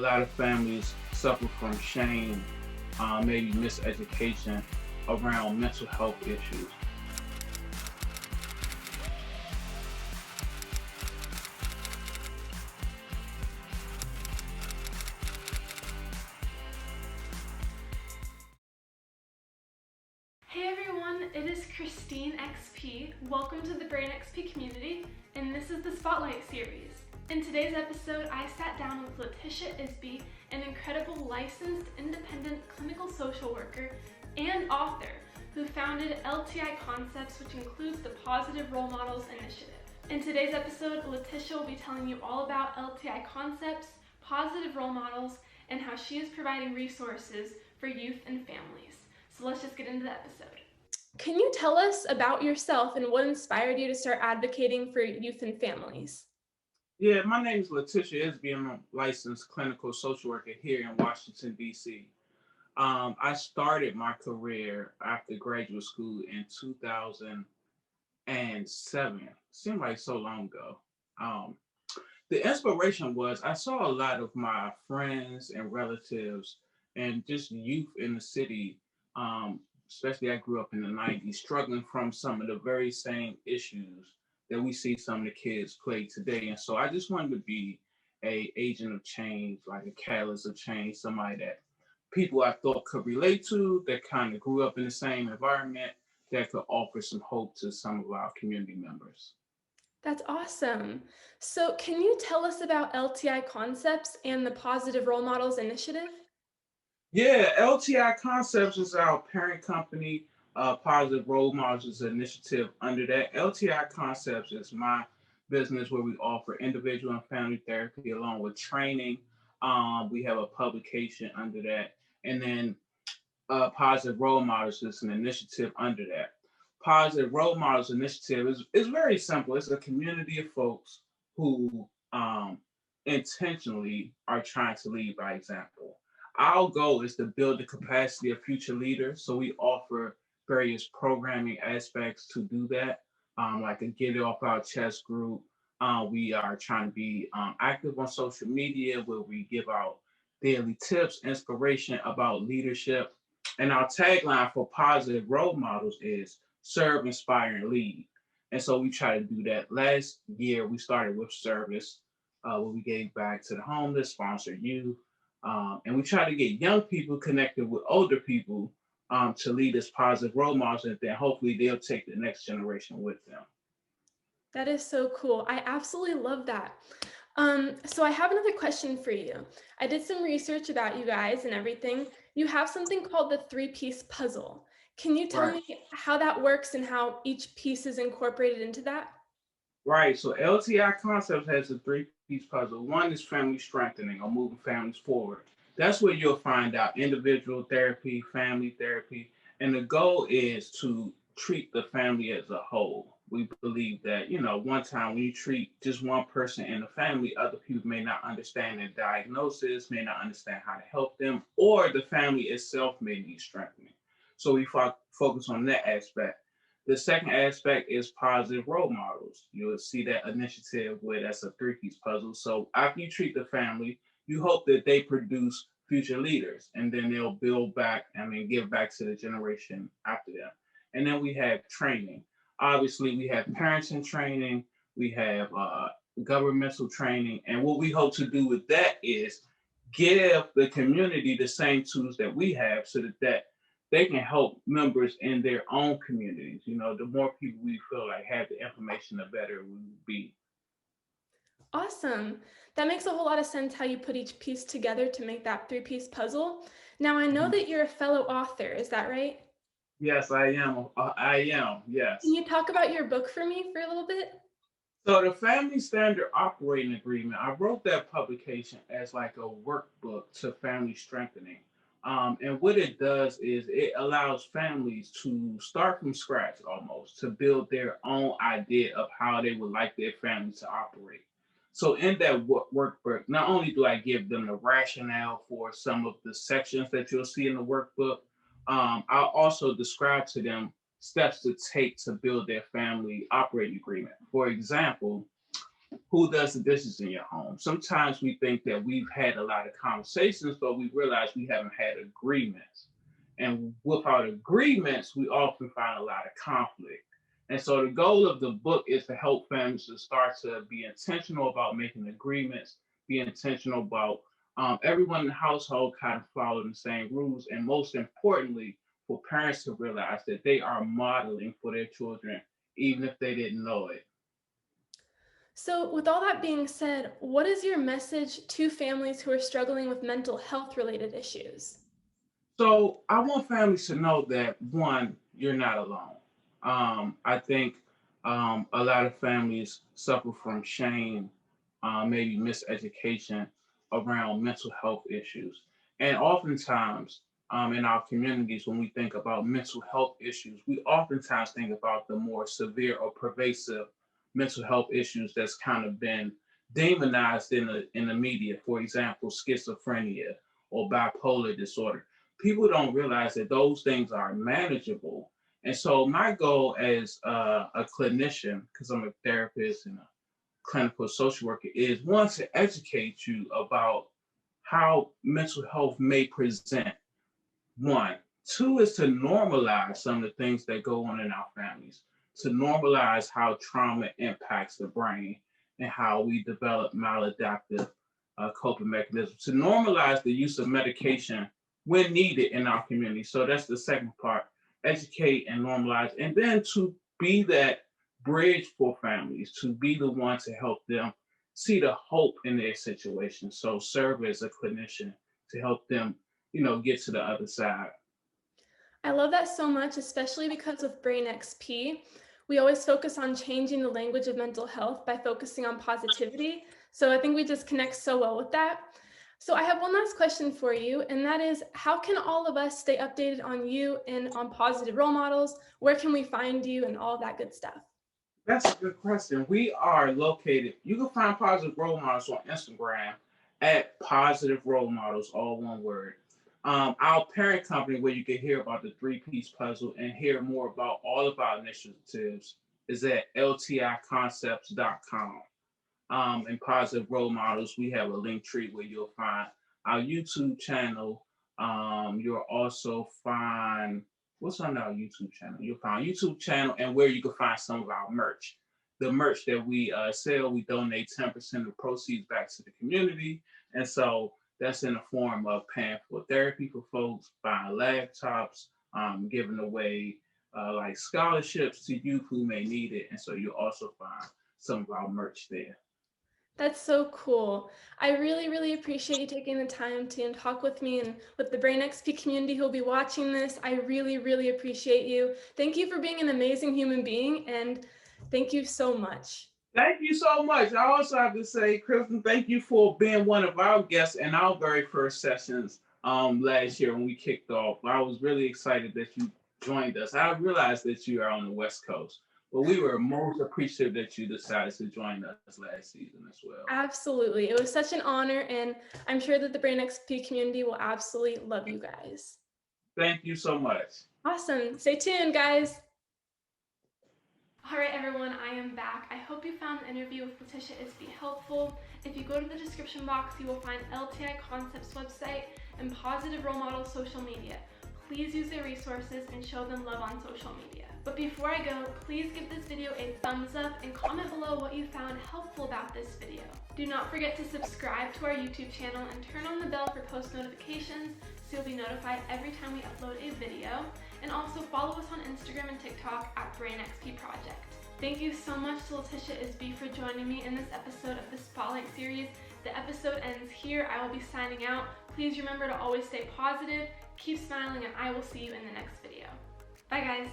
lot of families suffer from shame, maybe miseducation around mental health issues. Hey everyone, it is Christine XP. Welcome to the Brain XP community, and this is the Spotlight series. In today's episode, I sat down with Latissha Isby, an incredible licensed independent clinical social worker and author who founded LTI Concepts, which includes the Positive Role Models Initiative. In today's episode, Latissha will be telling you all about LTI Concepts, positive role models, and how she is providing resources for youth and families. So let's just get into the episode. Can you tell us about yourself and what inspired you to start advocating for youth and families? Yeah, my name is Latissha Isby. I'm a licensed clinical social worker here in Washington, D.C. I started my career after graduate school in 2007. Seemed like so long ago. Um, the inspiration was I saw a lot of my friends and relatives and just youth in the city, um, especially I grew up in the 90s, struggling from some of the very same issues that we see some of the kids play today. And so I just wanted to be a agent of change, like a catalyst of change, somebody that people I thought could relate to, that kind of grew up in the same environment, that could offer some hope to some of our community members. That's awesome. So can you tell us about LTI Concepts and the Positive Role Models Initiative? Yeah, LTI Concepts is our parent company. Positive Role Models is an initiative under that. LTI Concepts is my business where we offer individual and family therapy along with training. We have a publication under that. And then Positive Role Models is an initiative under that. Positive Role Models initiative is very simple. It's a community of folks who intentionally are trying to lead by example. Our goal is to build the capacity of future leaders. So we offer various programming aspects to do that, like a Get It Off Our Chest group. We are trying to be active on social media where we give out daily tips, inspiration about leadership. And our tagline for positive role models is serve, inspire, and lead. And so we try to do that. Last year, we started with service, where we gave back to the homeless, sponsored youth, and we try to get young people connected with older people to lead as positive role models, and then hopefully they'll take the next generation with them. That is so cool. I absolutely love that. So I have another question for you. I did some research about you guys and everything. You have something called the three-piece puzzle. Can you tell Right. me how that works and how each piece is incorporated into that? Right. So LTI Concepts has a three-piece puzzle. One is family strengthening or moving families forward. That's where you'll find out individual therapy, family therapy, and the goal is to treat the family as a whole. We believe that, one time when you treat just one person in the family, other people may not understand their diagnosis, may not understand how to help them, or the family itself may need strengthening. So we focus on that aspect. The second aspect is positive role models. You'll see that initiative where that's a three-piece puzzle. So after you treat the family, you hope that they produce future leaders and then they'll build back, give back to the generation after them. And then we have training. Obviously, we have parenting training, we have governmental training. And what we hope to do with that is give the community the same tools that we have so that they can help members in their own communities. The more people we feel like have the information, the better we will be. Awesome. That makes a whole lot of sense how you put each piece together to make that three-piece puzzle. Now, I know Mhm. that you're a fellow author, is that right? Yes, I am. I am. Can Yes. you talk about your book for me for a little bit? So the Family Standard Operating Agreement, I wrote that publication as like a workbook to family strengthening. And what it does is it allows families to start from scratch almost, to build their own idea of how they would like their family to operate. So in that workbook, not only do I give them the rationale for some of the sections that you'll see in the workbook, I'll also describe to them steps to take to build their family operating agreement. For example, who does the dishes in your home? Sometimes we think that we've had a lot of conversations, but we realize we haven't had agreements. And without agreements, we often find a lot of conflict. And so the goal of the book is to help families to start to be intentional about making agreements, be intentional about everyone in the household kind of following the same rules, and most importantly, for parents to realize that they are modeling for their children, even if they didn't know it. So, with all that being said, what is your message to families who are struggling with mental health related issues? So I want families to know that one, you're not alone. I think a lot of families suffer from shame, maybe miseducation around mental health issues. And oftentimes in our communities, when we think about mental health issues, we oftentimes think about the more severe or pervasive mental health issues that's kind of been demonized in the media. For example, schizophrenia or bipolar disorder. People don't realize that those things are manageable. And so my goal as a clinician, because I'm a therapist and a clinical social worker, is one, to educate you about how mental health may present. One. Two is to normalize some of the things that go on in our families, to normalize how trauma impacts the brain and how we develop maladaptive coping mechanisms, to normalize the use of medication when needed in our community. So that's the second part, educate and normalize. And then to be that bridge for families, to be the one to help them see the hope in their situation. So serve as a clinician to help them, get to the other side. I love that so much, especially because with Brain XP, we always focus on changing the language of mental health by focusing on positivity. So I think we just connect so well with that. So I have one last question for you, and that is, how can all of us stay updated on you and on positive role models? Where can we find you and all that good stuff? That's a good question. We are located, you can find Positive Role Models on Instagram at Positive Role Models, all one word. Our parent company, where you can hear about the three-piece puzzle and hear more about all of our initiatives, is at LTIconcepts.com. And Positive Role Models, we have a link tree where you'll find our YouTube channel. You'll also find what's on our YouTube channel. You'll find YouTube channel and where you can find some of our merch. The merch that we sell, we donate 10% of proceeds back to the community, and so that's in the form of paying for therapy for folks, buying laptops, giving away like scholarships to youth who may need it, and so you'll also find some of our merch there. That's so cool. I really, really appreciate you taking the time to talk with me and with the Brain XP community who will be watching this. I really, really appreciate you. Thank you for being an amazing human being, and thank you so much. Thank you so much. I also have to say, Kristen, thank you for being one of our guests in our very first sessions last year when we kicked off. I was really excited that you joined us. I realized that you are on the West Coast, but we were most appreciative that you decided to join us last season as well. Absolutely. It was such an honor, and I'm sure that the Brain XP community will absolutely love you guys. Thank you so much. Awesome. Stay tuned, guys. All right, everyone, I am back. I hope you found the interview with Latissha Isby helpful. If you go to the description box, you will find LTI Concepts website and Positive Role Model social media. Please use their resources and show them love on social media. But before I go, please give this video a thumbs up and comment below what you found helpful about this video. Do not forget to subscribe to our YouTube channel and turn on the bell for post notifications so you'll be notified every time we upload a video. And also follow us on Instagram and TikTok at BrainXP Project. Thank you so much to Latissha Isby for joining me in this episode of the Spotlight series. The episode ends here. I will be signing out. Please remember to always stay positive, keep smiling, and I will see you in the next video. Bye, guys.